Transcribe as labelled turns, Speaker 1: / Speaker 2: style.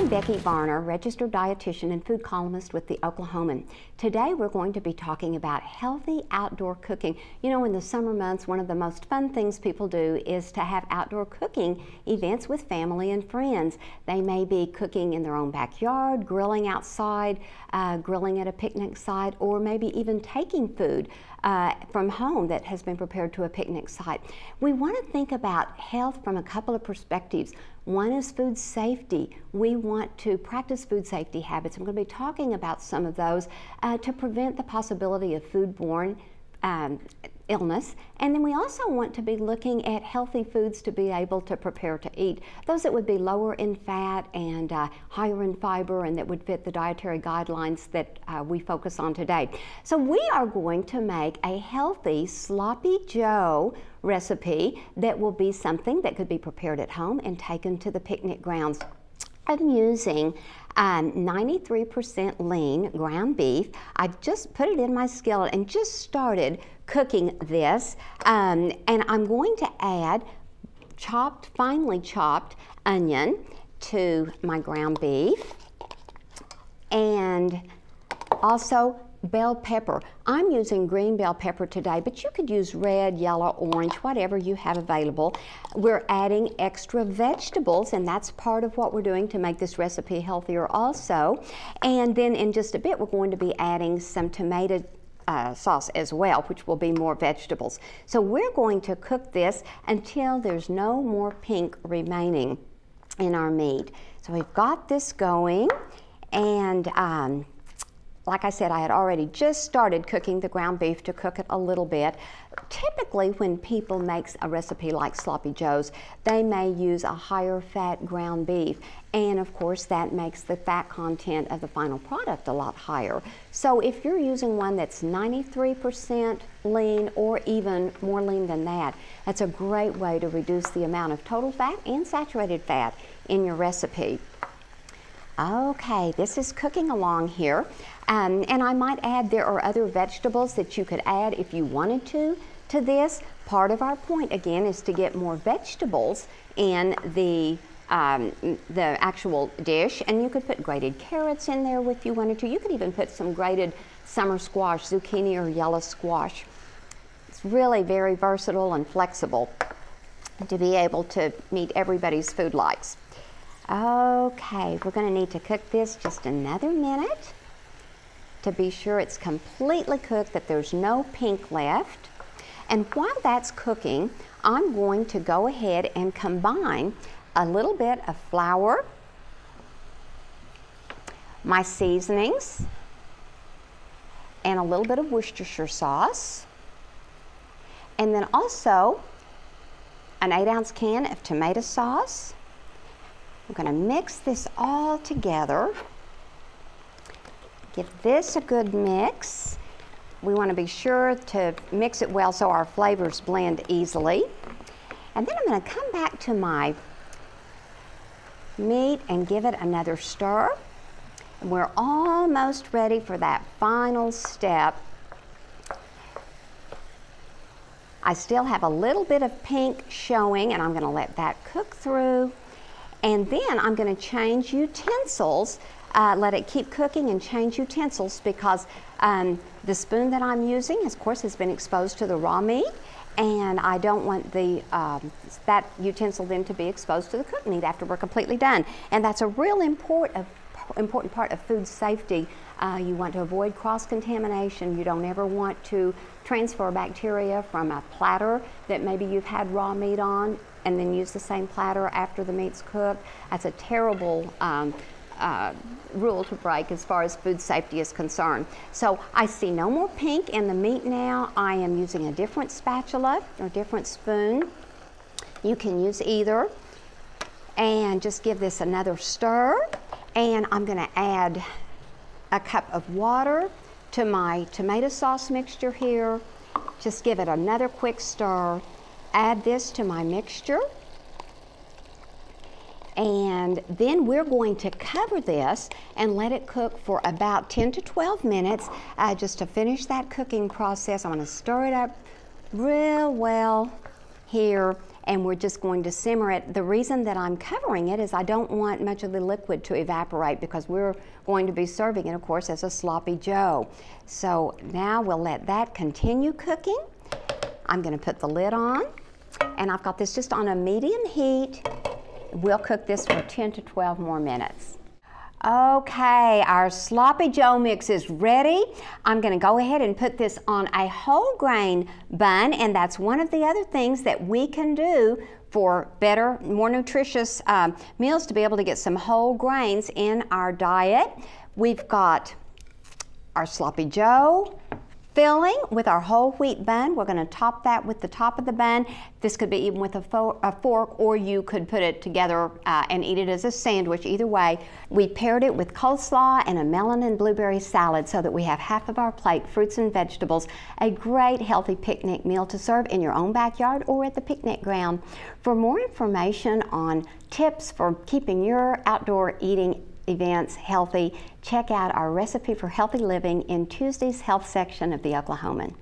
Speaker 1: I'm Becky Varner, registered dietitian and food columnist with the Oklahoman. Today we're going to be talking about healthy outdoor cooking. You know, in the summer months, one of the most fun things people do is to have outdoor cooking events with family and friends. They may be cooking in their own backyard, grilling outside, grilling at a picnic site, or maybe even taking food from home that has been prepared to a picnic site. We want to think about health from a couple of perspectives. One is food safety. We want to practice food safety habits. I'm going to be talking about some of those to prevent the possibility of foodborne illness. And then we also want to be looking at healthy foods to be able to prepare to eat. Those that would be lower in fat and higher in fiber and that would fit the dietary guidelines that we focus on today. So we are going to make a healthy Sloppy Joe recipe that will be something that could be prepared at home and taken to the picnic grounds. I'm using 93% lean ground beef. I've just put it in my skillet and just started cooking this. And I'm going to add finely chopped onion to my ground beef, and also bell pepper. I'm using green bell pepper today, but you could use red, yellow, orange, whatever you have available. We're adding extra vegetables, and that's part of what we're doing to make this recipe healthier also. And then in just a bit, we're going to be adding some tomato sauce as well, which will be more vegetables. So we're going to cook this until there's no more pink remaining in our meat. So we've got this going, and like I said, I had already just started cooking the ground beef to cook it a little bit. Typically, when people make a recipe like Sloppy Joe's, they may use a higher fat ground beef. And of course, that makes the fat content of the final product a lot higher. So if you're using one that's 93% lean or even more lean than that, that's a great way to reduce the amount of total fat and saturated fat in your recipe. Okay, this is cooking along here. And I might add there are other vegetables that you could add if you wanted to this. Part of our point, again, is to get more vegetables in the actual dish. And you could put grated carrots in there if you wanted to. You could even put some grated summer squash, zucchini or yellow squash. It's really very versatile and flexible to be able to meet everybody's food likes. Okay, we're going to need to cook this just another minute to be sure it's completely cooked, that there's no pink left. And while that's cooking, I'm going to go ahead and combine a little bit of flour, my seasonings, and a little bit of Worcestershire sauce, and then also an 8-ounce can of tomato sauce. I'm going to mix this all together. Give this a good mix. We want to be sure to mix it well so our flavors blend easily. And then I'm going to come back to my meat and give it another stir. And we're almost ready for that final step. I still have a little bit of pink showing, and I'm going to let that cook through. And then I'm going to change utensils, let it keep cooking and change utensils, because the spoon that I'm using, of course, has been exposed to the raw meat, and I don't want that utensil then to be exposed to the cooked meat after we're completely done. And that's a real important part of food safety. You want to avoid cross-contamination. You don't ever want to transfer bacteria from a platter that maybe you've had raw meat on and then use the same platter after the meat's cooked. That's a terrible rule to break as far as food safety is concerned. So I see no more pink in the meat now. I am using a different spatula or different spoon. You can use either. And just give this another stir. And I'm going to add a cup of water to my tomato sauce mixture here. Just give it another quick stir. Add this to my mixture. And then we're going to cover this and let it cook for about 10 to 12 minutes just to finish that cooking process. I'm going to stir it up real well here and we're just going to simmer it. The reason that I'm covering it is I don't want much of the liquid to evaporate because we're going to be serving it, of course, as a sloppy joe. So now we'll let that continue cooking. I'm going to put the lid on, and I've got this just on a medium heat. We'll cook this for 10 to 12 more minutes. Okay, our sloppy joe mix is ready. I'm going to go ahead and put this on a whole grain bun, and that's one of the other things that we can do for better, more nutritious meals, to be able to get some whole grains in our diet. We've got our sloppy joe filling with our whole wheat bun. We're going to top that with the top of the bun. This could be even with a fork, or you could put it together and eat it as a sandwich. Either way, we paired it with coleslaw and a melon and blueberry salad so that we have half of our plate fruits and vegetables. A great healthy picnic meal to serve in your own backyard or at the picnic ground. For more information on tips for keeping your outdoor eating events healthy, check out our recipe for healthy living in Tuesday's health section of the Oklahoman.